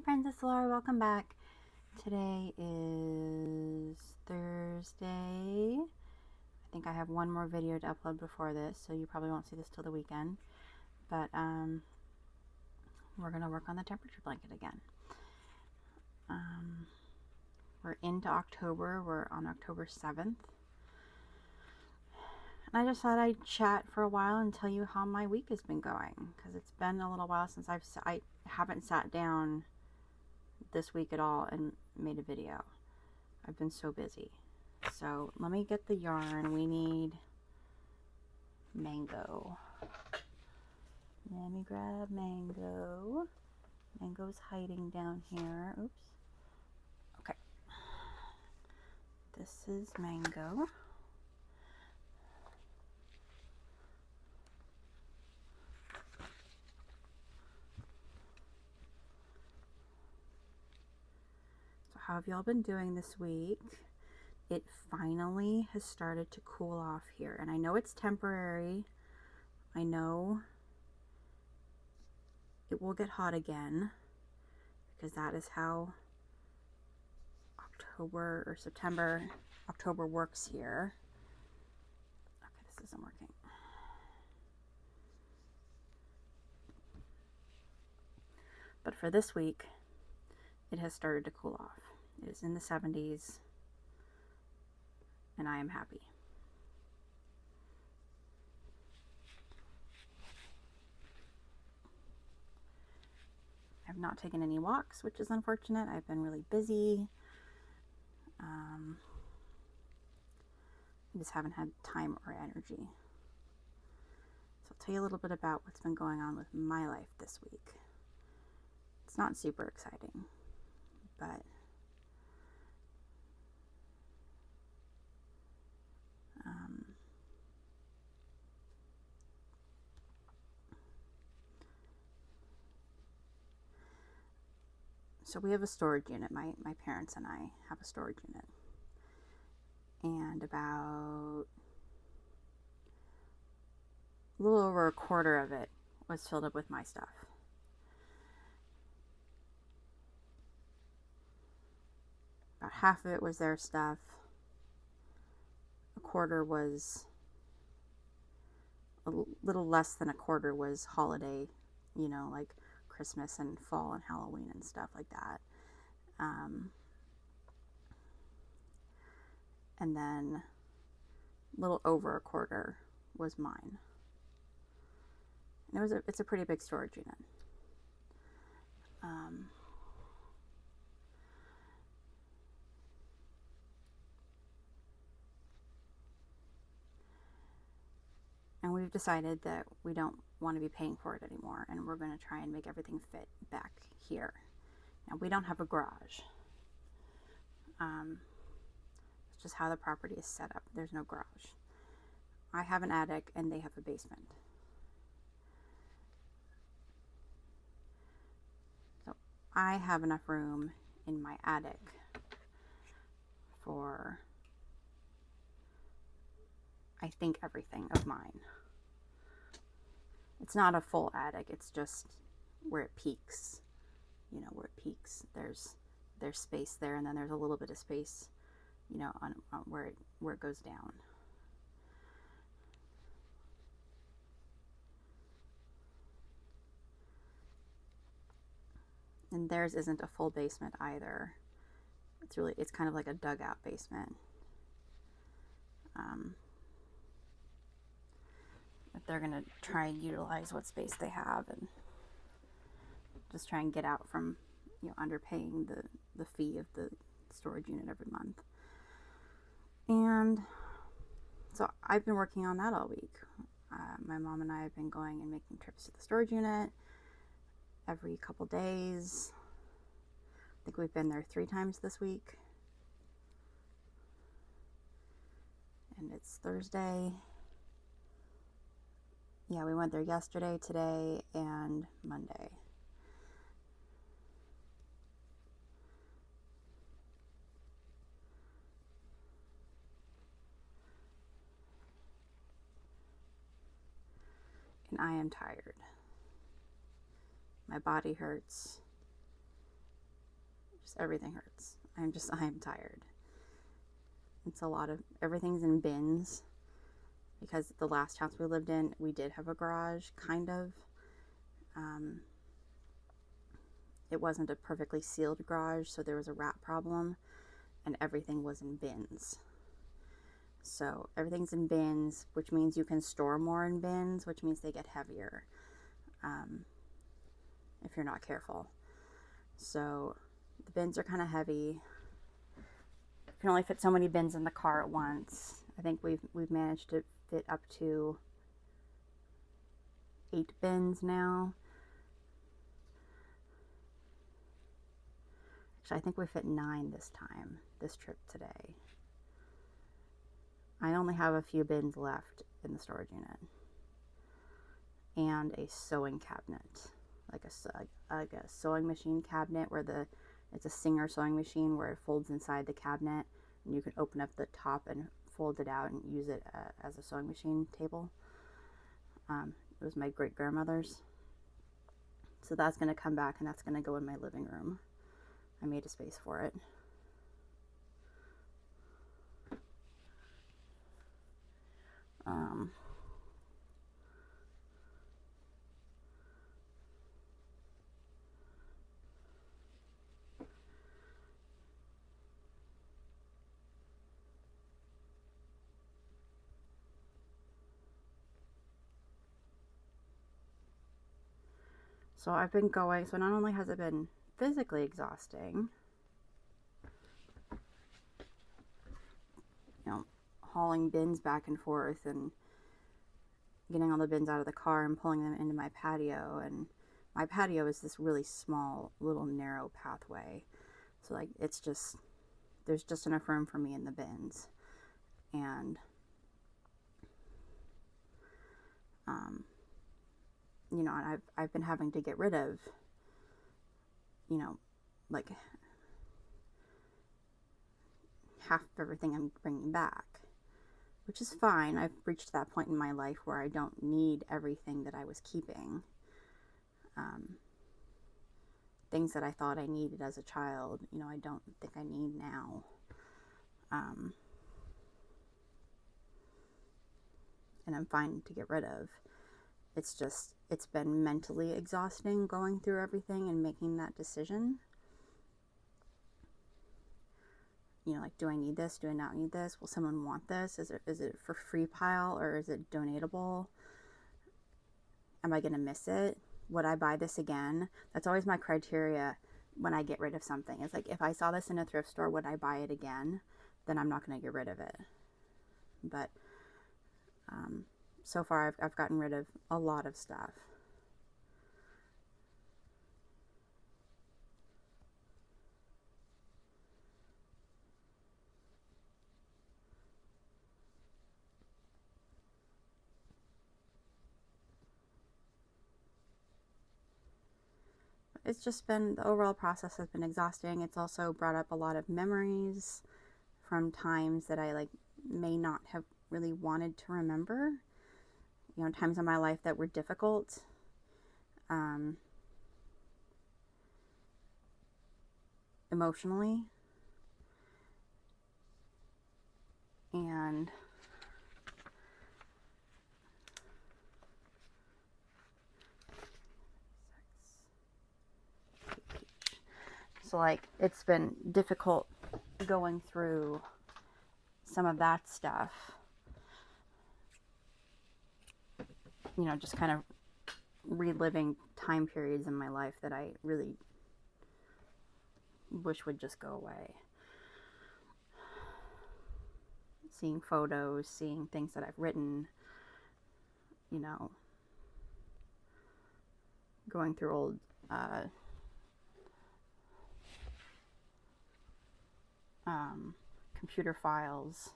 Princess Laura, welcome back. Today is Thursday. I think I have one more video to upload before this, so you probably won't see this till the weekend. But we're going to work on the temperature blanket again. We're into October. We're on October 7th. And I just thought I'd chat for a while and tell you how my week has been going, because it's been a little while since I haven't sat down this week at all and made a video. I've been so busy. So let me get the yarn. We need mango. Let me grab mango. Mango's hiding down here. Oops. Okay. This is mango. How have y'all been doing this week? It finally has started to cool off here, and I know it's temporary. I know it will get hot again, because that is how October works here. Okay, this isn't working. But for this week, it has started to cool off. It is in the 70s, and I am happy. I've not taken any walks, which is unfortunate. I've been really busy. I just haven't had time or energy. So I'll tell you a little bit about what's been going on with my life this week. It's not super exciting, but so we have a storage unit. My parents and I have a storage unit. And about a little over a quarter of it was filled up with my stuff. About half of it was their stuff. A quarter was, a little less than a quarter was holiday, you know, like Christmas and fall and Halloween and stuff like that. And then a little over a quarter was mine. And it's a pretty big storage unit. And we've decided that we don't want to be paying for it anymore, and we're going to try and make everything fit back here. Now, we don't have a garage. It's just how the property is set up. There's no garage. I have an attic, and they have a basement. So I have enough room in my attic for, I think, everything of mine. It's not a full attic, it's just where it peaks. You know, where it peaks, there's space there, and then there's a little bit of space, you know, on where it goes down. And theirs isn't a full basement either. It's kind of like a dugout basement. But they're gonna try and utilize what space they have and just try and get out from, you know, underpaying the fee of the storage unit every month. And so I've been working on that all week. My mom and I have been going and making trips to the storage unit every couple days. I think we've been there 3 times this week. And it's Thursday. Yeah, we went there yesterday, today, and Monday. And I am tired. My body hurts. hurts. Everything hurts. I'm tired. It's a lot of, everything's in bins because the last house we lived in, we did have a garage, kind of. It wasn't a perfectly sealed garage, so there was a rat problem, and everything was in bins. So everything's in bins, which means you can store more in bins, which means they get heavier if you're not careful. So the bins are kind of heavy. You can only fit so many bins in the car at once. I think we've managed to fit up to 8 bins now. Actually, I think we fit 9 this trip today. I only have a few bins left in the storage unit. And a sewing cabinet, like a sewing machine cabinet where it's a Singer sewing machine where it folds inside the cabinet and you can open up the top and fold it out and use it as a sewing machine table. It was my great grandmother's. So that's going to come back and that's going to go in my living room. I made a space for it. So I've been going, so not only has it been physically exhausting, hauling bins back and forth and getting all the bins out of the car and pulling them into my patio. And my patio is this really small, little narrow pathway. So like, there's just enough room for me in the bins. And, and I've been having to get rid of, like half of everything I'm bringing back, which is fine. I've reached that point in my life where I don't need everything that I was keeping. Things that I thought I needed as a child, I don't think I need now. And I'm fine to get rid of. It's just, it's been mentally exhausting going through everything and making that decision. Like, do I need this? Do I not need this? Will someone want this? Is it for free pile or is it donatable? Am I going to miss it? Would I buy this again? That's always my criteria when I get rid of something. It's like, if I saw this in a thrift store, would I buy it again? Then I'm not going to get rid of it. But so far I've gotten rid of a lot of stuff. It's just been, the overall process has been exhausting. It's also brought up a lot of memories from times that I may not have really wanted to remember. Times in my life that were difficult. Emotionally. And so it's been difficult going through some of that stuff. Just kind of reliving time periods in my life that I really wish would just go away. Seeing photos, seeing things that I've written, going through old computer files.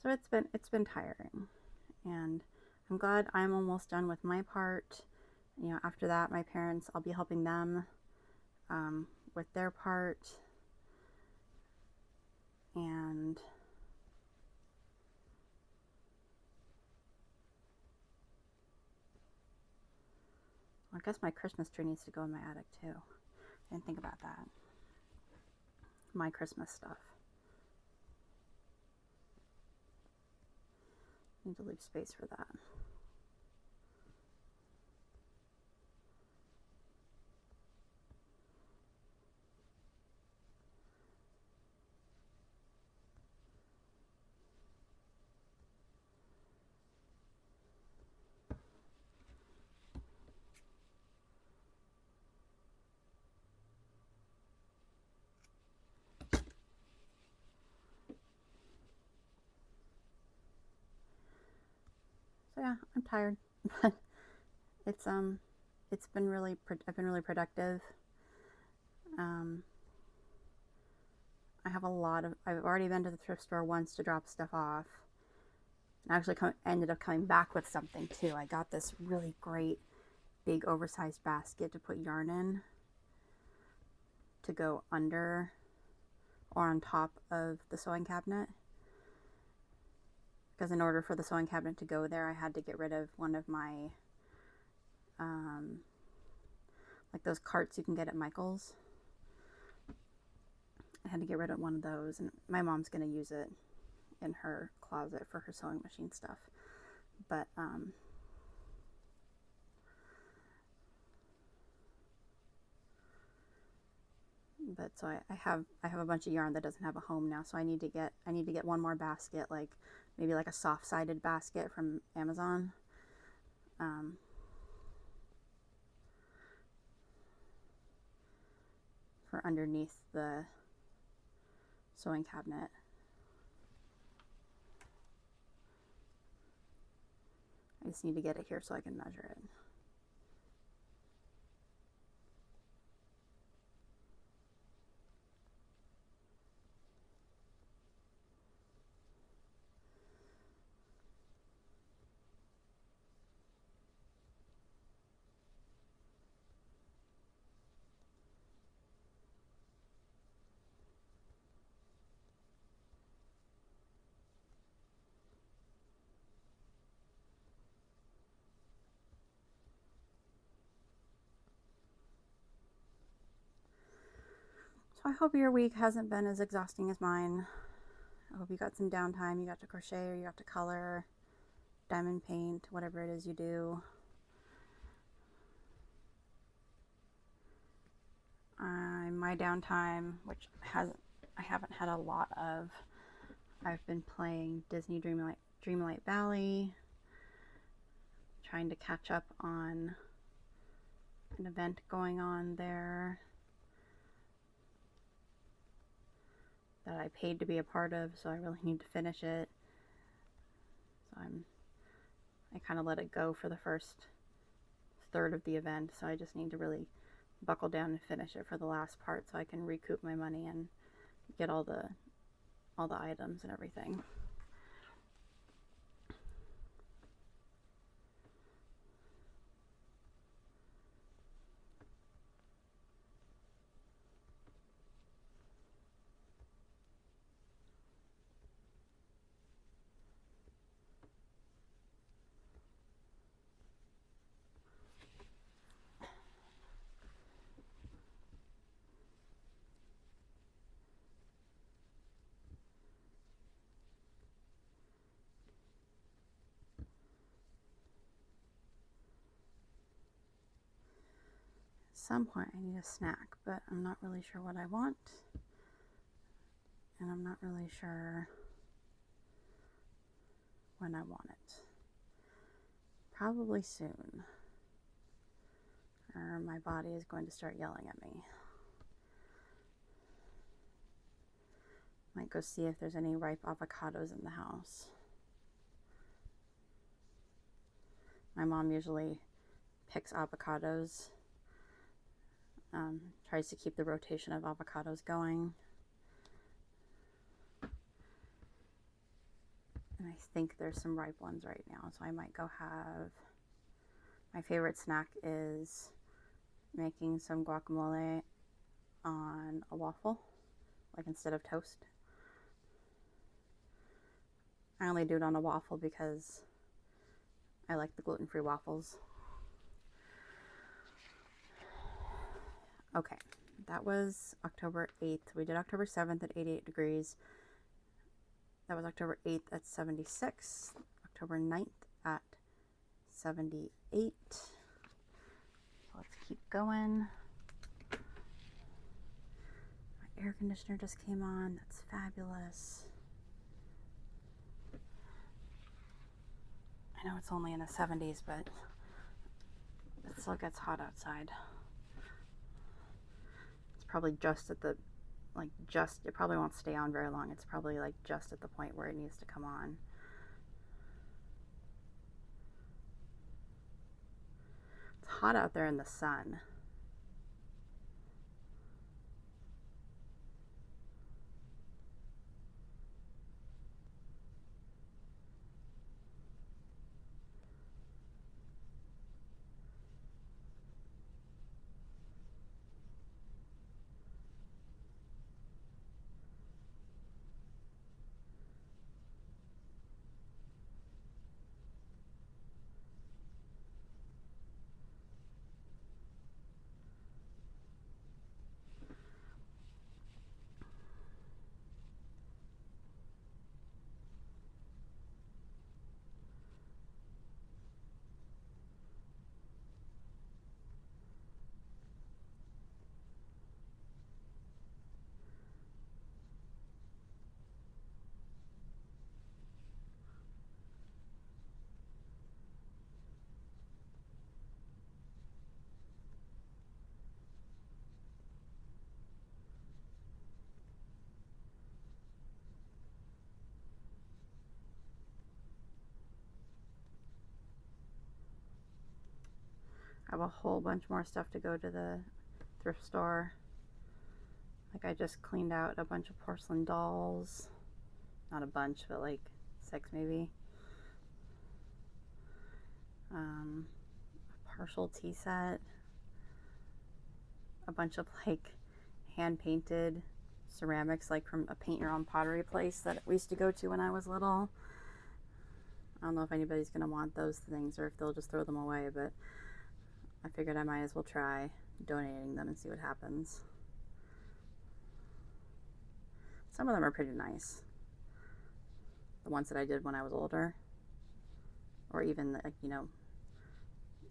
So it's been tiring, and I'm glad I'm almost done with my part. You know, after that, my parents, I'll be helping them with their part, and I guess my Christmas tree needs to go in my attic too. I didn't think about that. My Christmas stuff. Need to leave space for that. So yeah, I'm tired, but it's been really I've been really productive. Um, I have a lot of I've already been to the thrift store once to drop stuff off. And I actually ended up coming back with something too. I got this really great big oversized basket to put yarn in to go under or on top of the sewing cabinet. Because in order for the sewing cabinet to go there, I had to get rid of one of my, like those carts you can get at Michael's. I had to get rid of one of those, and my mom's going to use it in her closet for her sewing machine stuff. But, so I have a bunch of yarn that doesn't have a home now, so I need to get one more basket, like maybe like a soft-sided basket from Amazon. For underneath the sewing cabinet. I just need to get it here so I can measure it. So I hope your week hasn't been as exhausting as mine. I hope you got some downtime. You got to crochet or you got to color, diamond paint, whatever it is you do. My downtime, which I haven't had a lot of, I've been playing Disney Dreamlight Valley, trying to catch up on an event going on there that I paid to be a part of, so I really need to finish it. So I kind of let it go for the first third of the event, so I just need to really buckle down and finish it for the last part so I can recoup my money and get all the items and everything. At some point I need a snack, but I'm not really sure what I want, and I'm not really sure when I want it. Probably soon, or my body is going to start yelling at me. Might go see if there's any ripe avocados in the house. My mom usually picks avocados, tries to keep the rotation of avocados going. And I think there's some ripe ones right now, so I might go have, my favorite snack is making some guacamole on a waffle, like instead of toast. I only do it on a waffle because I like the gluten-free waffles. Okay, that was October 8th. We did October 7th at 88 degrees. That was October 8th at 76. October 9th at 78. Let's keep going. My air conditioner just came on. That's fabulous. I know it's only in the 70s, but it still gets hot outside. It's probably just at the, it probably won't stay on very long. It's probably like just at the point where it needs to come on. It's hot out there in the sun. I have a whole bunch more stuff to go to the thrift store. Like I just cleaned out a bunch of porcelain dolls. Not a bunch, but like 6 maybe. A partial tea set. A bunch of like hand painted ceramics, like from a paint your own pottery place that we used to go to when I was little. I don't know if anybody's gonna want those things or if they'll just throw them away, but I figured I might as well try donating them and see what happens. Some of them are pretty nice. The ones that I did when I was older, or even like, you know,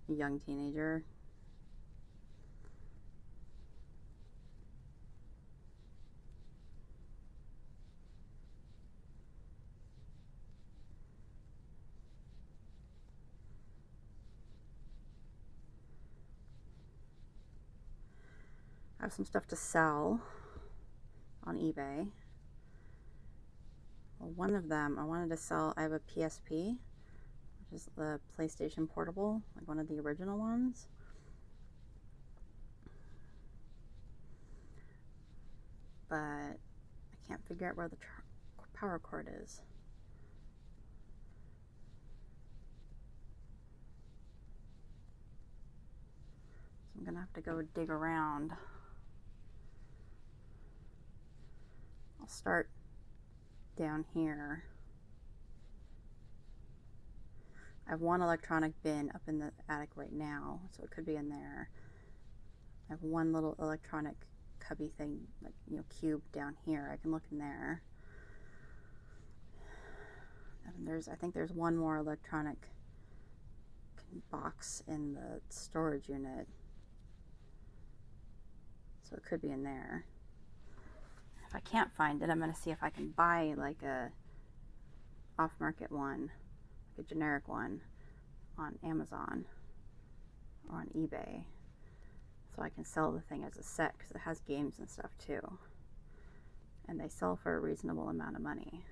a young teenager. I have some stuff to sell on eBay. Well, one of them I wanted to sell, I have a PSP, which is the PlayStation Portable, like one of the original ones. But I can't figure out where the power cord is. So I'm gonna have to go dig around. I'll start down here. I have one electronic bin up in the attic right now, so it could be in there. I have one little electronic cubby thing, like, you know, cube down here. I can look in there. And I think there's one more electronic box in the storage unit, so it could be in there. If I can't find it, I'm going to see if I can buy like a off-market one, like a generic one, on Amazon or on eBay, so I can sell the thing as a set, because it has games and stuff too, and they sell for a reasonable amount of money.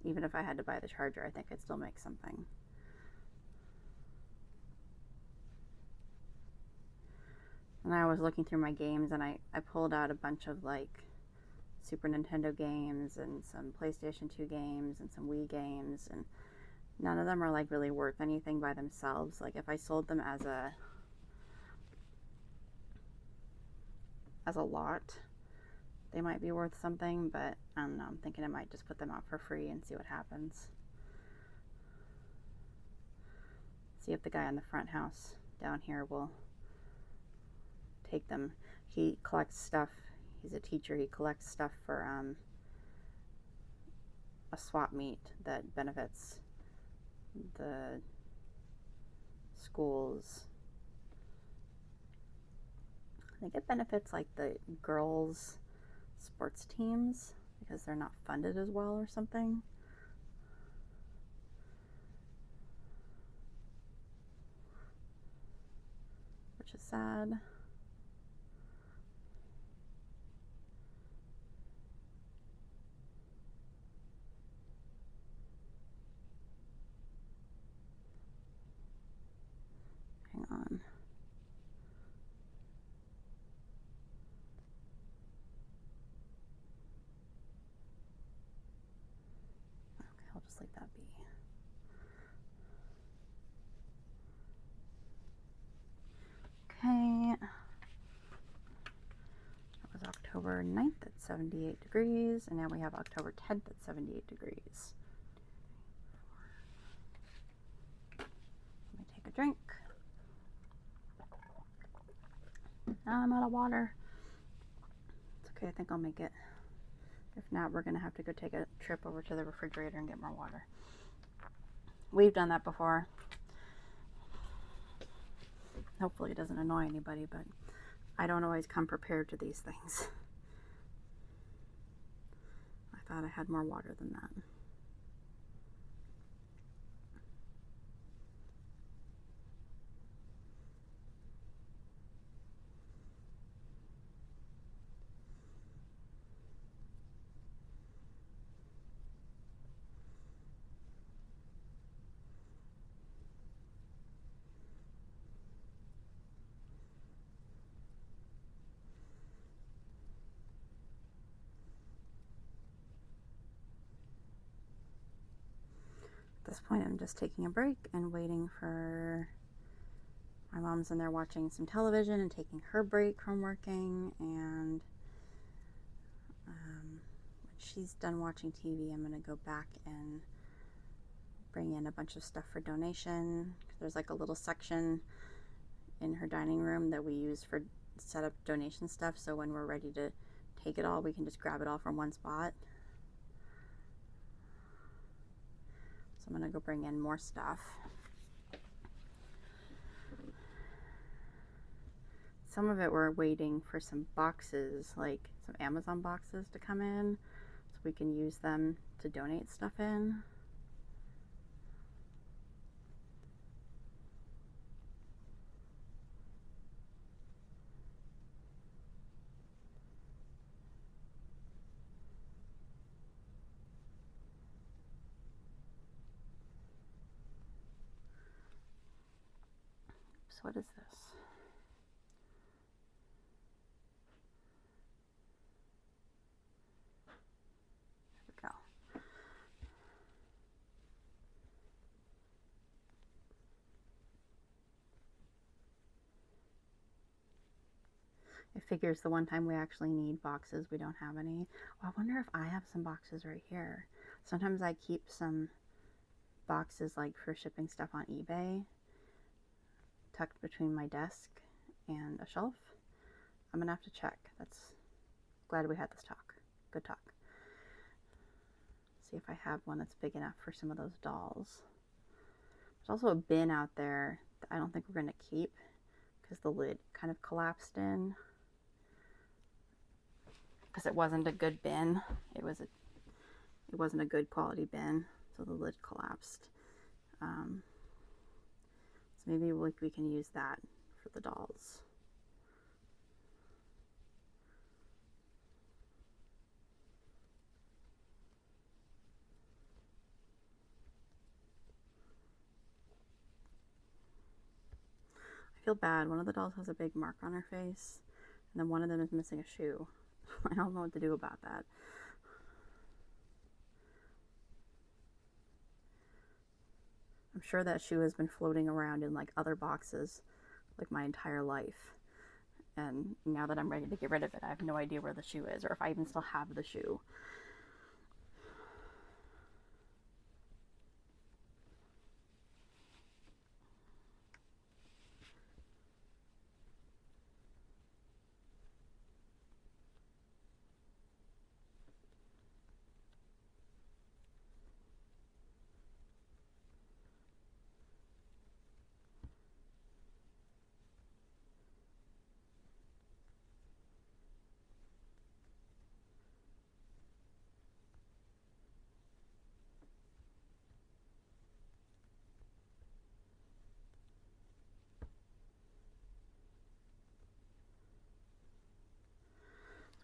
Even if I had to buy the charger, I think I'd still make something. And I was looking through my games, and I pulled out a bunch of like Super Nintendo games and some PlayStation 2 games and some Wii games, and none of them are like really worth anything by themselves. Like if I sold them as a lot, they might be worth something, but I don't know, I'm thinking I might just put them out for free and see what happens. See if the guy on the front house down here will take them. He collects stuff. He's a teacher. He collects stuff for a swap meet that benefits the schools. I think it benefits like the girls' sports teams because they're not funded as well or something. Which is sad. Hang on. Okay, I'll just let that be. Okay. That was October 9th at 78 degrees, and now we have October 10th at 78 degrees. Let me take a drink. I'm out of water. It's okay, I think I'll make it. If not, we're going to have to go take a trip over to the refrigerator and get more water. We've done that before. Hopefully it doesn't annoy anybody, but I don't always come prepared to these things. I thought I had more water than that. At this point, I'm just taking a break and waiting for my mom's in there watching some television and taking her break from working, and when she's done watching TV, I'm going to go back and bring in a bunch of stuff for donation. There's like a little section in her dining room that we use for set up donation stuff, so when we're ready to take it all, we can just grab it all from one spot. So I'm going to go bring in more stuff. Some of it we're waiting for some boxes, like some Amazon boxes to come in, so we can use them to donate stuff in. So what is this? There we go. It figures the one time we actually need boxes, we don't have any. Oh, I wonder if I have some boxes right here. Sometimes I keep some boxes like for shipping stuff on eBay tucked between my desk and a shelf. I'm gonna have to check. That's glad we had this talk. Good talk. See if I have one that's big enough for some of those dolls. There's also a bin out there that I don't think we're gonna keep because the lid kind of collapsed in. Because it wasn't a good bin. It wasn't a good quality bin, so the lid collapsed. So maybe we can use that for the dolls. I feel bad. One of the dolls has a big mark on her face, and then one of them is missing a shoe. I don't know what to do about that. I'm sure that shoe has been floating around in like other boxes like my entire life. And now that I'm ready to get rid of it, I have no idea where the shoe is or if I even still have the shoe.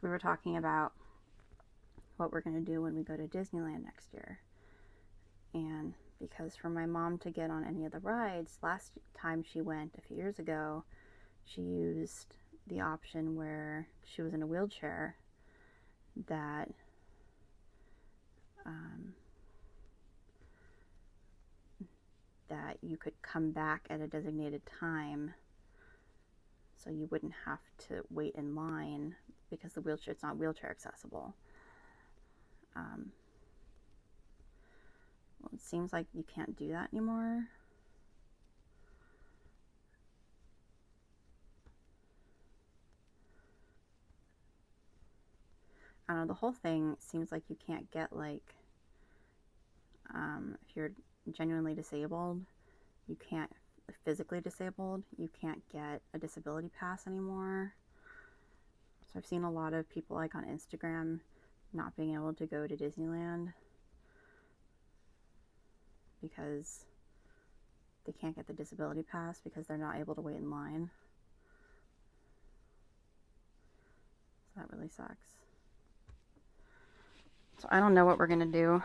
We were talking about what we're going to do when we go to Disneyland next year. And because for my mom to get on any of the rides, last time she went a few years ago, she used the option where she was in a wheelchair that that you could come back at a designated time so you wouldn't have to wait in line because the wheelchair, it's not wheelchair accessible. Well, it seems like you can't do that anymore. I don't know, the whole thing seems like you can't get like, if you're genuinely disabled, you can't, physically disabled, you can't get a disability pass anymore. So I've seen a lot of people like on Instagram not being able to go to Disneyland because they can't get the disability pass because they're not able to wait in line. So that really sucks. So I don't know what we're gonna do.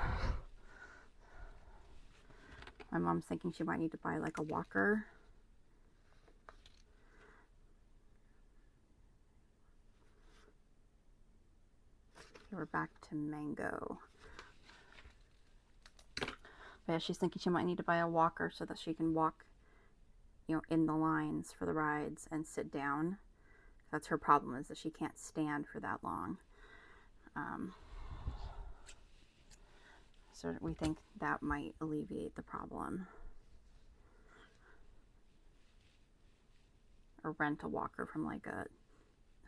My mom's thinking she might need to buy like a walker. Okay, we're back to mango. But yeah, she's thinking she might need to buy a walker so that she can walk, in the lines for the rides and sit down. That's her problem, is that she can't stand for that long. So we think that might alleviate the problem. Or rent a walker from like a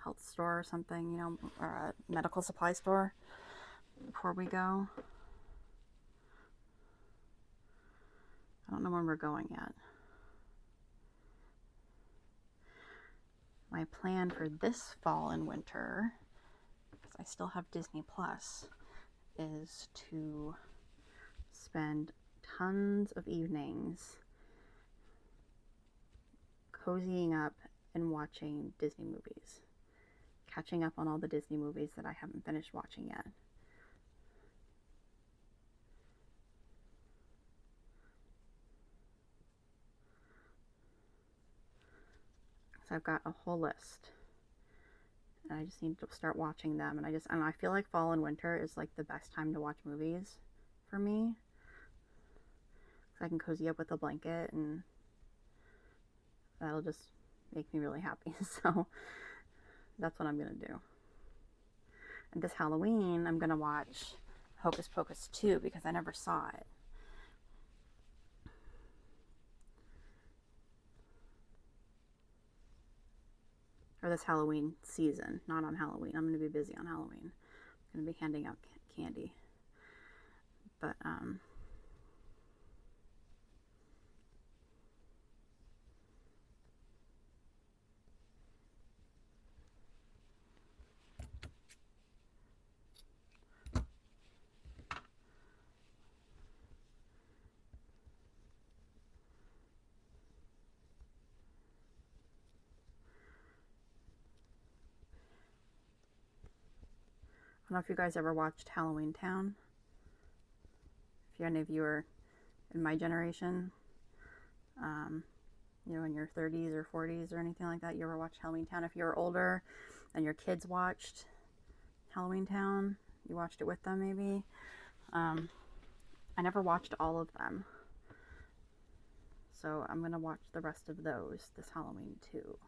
health store or something, or a medical supply store before we go. I don't know when we're going yet. My plan for this fall and winter, because I still have Disney Plus, is to spend tons of evenings cozying up and watching Disney movies. Catching up on all the Disney movies that I haven't finished watching yet. So I've got a whole list. And I just need to start watching them. And I feel like fall and winter is like the best time to watch movies for me. So I can cozy up with a blanket and that'll just make me really happy. So that's what I'm going to do. And this Halloween, I'm going to watch Hocus Pocus 2 because I never saw it. Or this Halloween season, not on Halloween. I'm going to be busy on Halloween. I'm going to be handing out candy. But, I don't know if you guys ever watched Halloween Town. If any of you are in my generation, in your 30s or 40s or anything like that, you ever watched Halloween Town. If you're older and your kids watched Halloween Town. You watched it with them, maybe. I never watched all of them. So I'm going to watch the rest of those this Halloween too.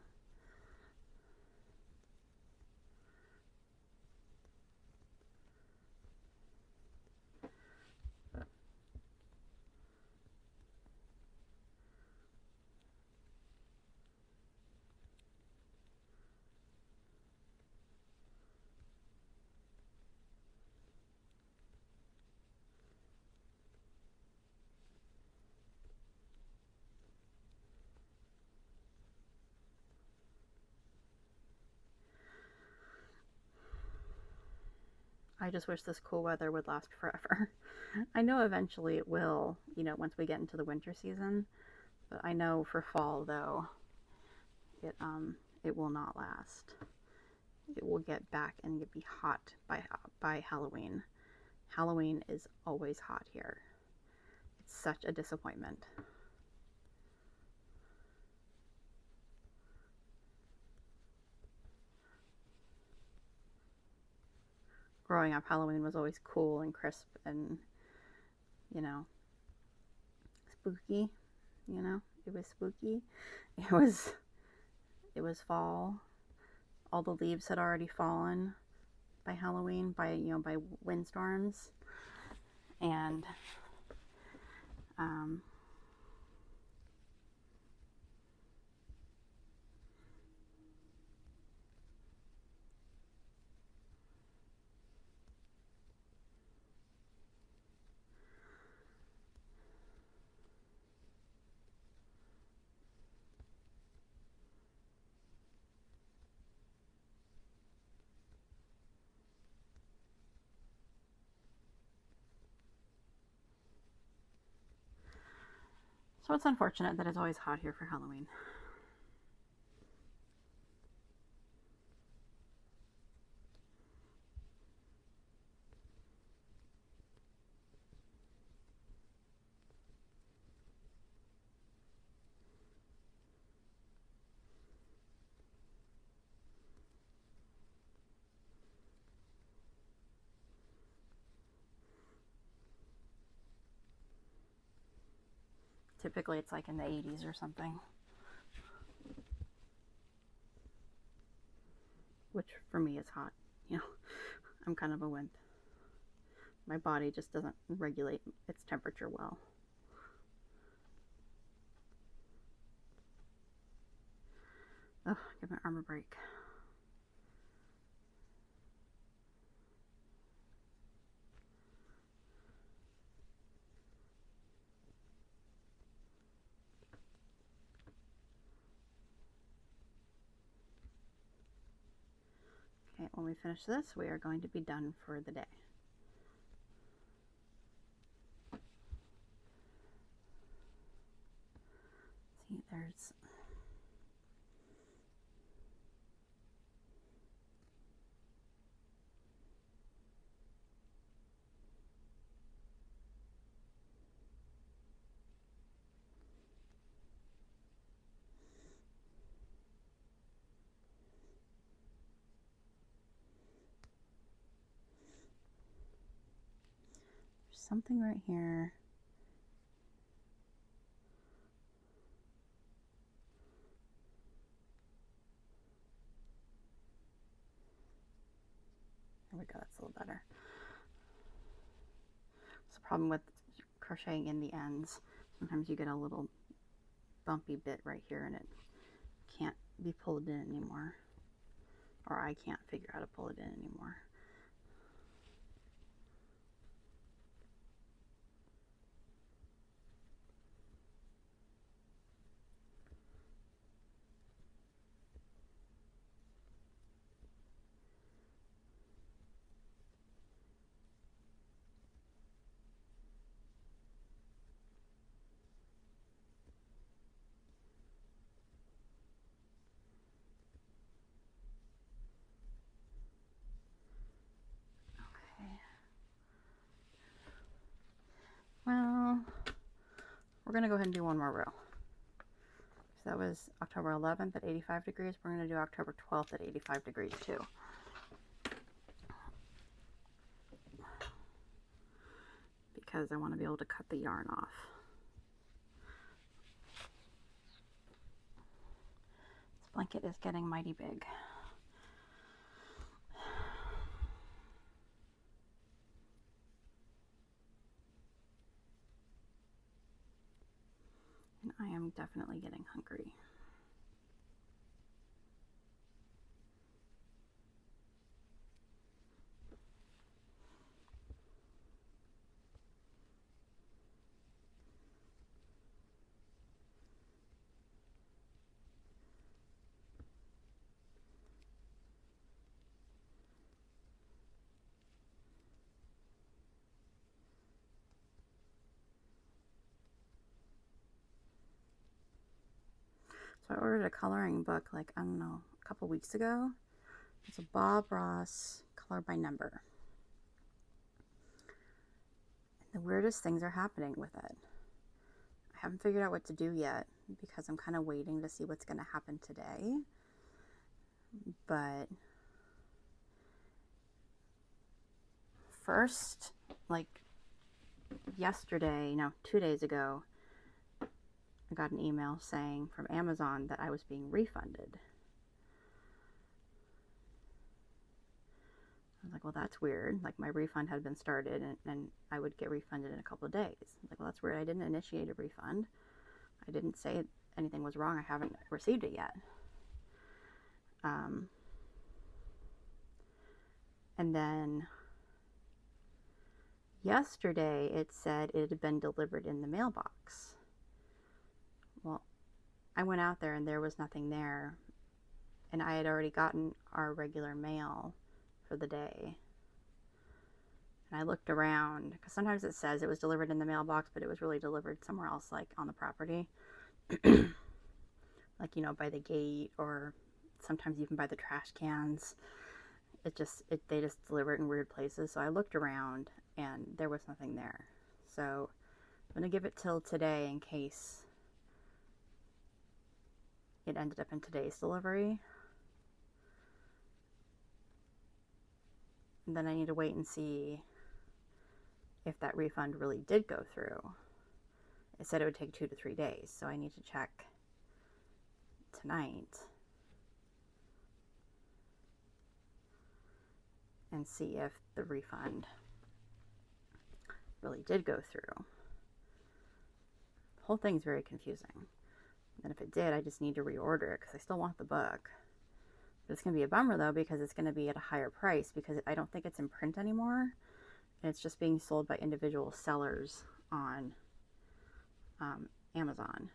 I just wish this cool weather would last forever. I know eventually it will, you know, once we get into the winter season. But I know for fall, though, it will not last. It will get back and be hot by Halloween. Halloween is always hot here. It's such a disappointment. Growing up, Halloween was always cool and crisp and, you know, spooky. You know, it was spooky. It was fall. All the leaves had already fallen by Halloween, by windstorms, and so it's unfortunate that it's always hot here for Halloween. Typically it's like in the 80s or something, which for me is hot. You know, I'm kind of a wimp. My body just doesn't regulate its temperature well. Oh, give my arm a break. Okay, when we finish this, we are going to be done for the day. See, there's something right here. There we go, that's a little better. It's the problem with crocheting in the ends. Sometimes you get a little bumpy bit right here and it can't be pulled in anymore. Or I can't figure out how to pull it in anymore. Well, we're going to go ahead and do one more row. So that was October 11th at 85 degrees. We're going to do October 12th at 85 degrees too. because I want to be able to cut the yarn off. This blanket is getting mighty big. And I am definitely getting hungry. So I ordered a coloring book like, I don't know, a couple weeks ago. It's a Bob Ross color by number. And the weirdest things are happening with it. I haven't figured out what to do yet because I'm kind of waiting to see what's going to happen today. But first, like yesterday, no, 2 days ago, I got an email saying from Amazon that I was being refunded. I was like, well, that's weird. Like, my refund had been started and I would get refunded in a couple of days. I was like, well, that's weird. I didn't initiate a refund. I didn't say anything was wrong. I haven't received it yet. And then yesterday it said it had been delivered in the mailbox. Well, I went out there and there was nothing there. And I had already gotten our regular mail for the day. And I looked around, because sometimes it says it was delivered in the mailbox, but it was really delivered somewhere else, like on the property. Like, you know, by the gate, or sometimes even by the trash cans. They just deliver it in weird places. So I looked around and there was nothing there. So I'm going to give it till today in case it ended up in today's delivery. And then I need to wait and see if that refund really did go through. It said it would take 2 to 3 days, so I need to check tonight and see if the refund really did go through. The whole thing's very confusing. And if it did, I just need to reorder it because I still want the book. But it's going to be a bummer though, because it's going to be at a higher price, because I don't think it's in print anymore. And it's just being sold by individual sellers on Amazon.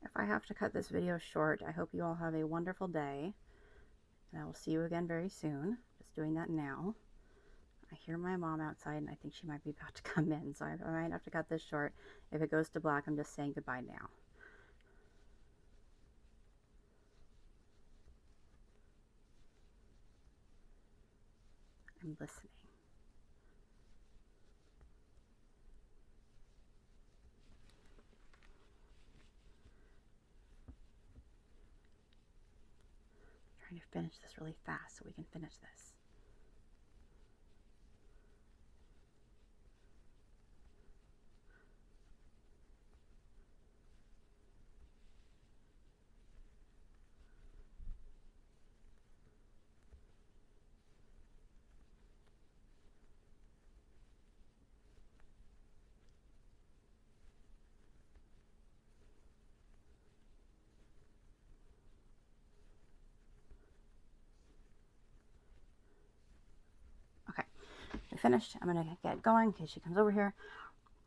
If I have to cut this video short, I hope you all have a wonderful day, and I will see you again very soon. Just doing that now. I hear my mom outside, and I think she might be about to come in, so I might have to cut this short. If it goes to black, I'm just saying goodbye now. I'm listening. I'm trying to finish this really fast so we can finish this. finished. I'm going to get going in case she comes over here.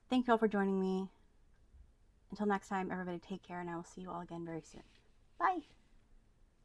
Thank you all for joining me. Until next time, everybody take care, and I will see you all again very soon. Bye!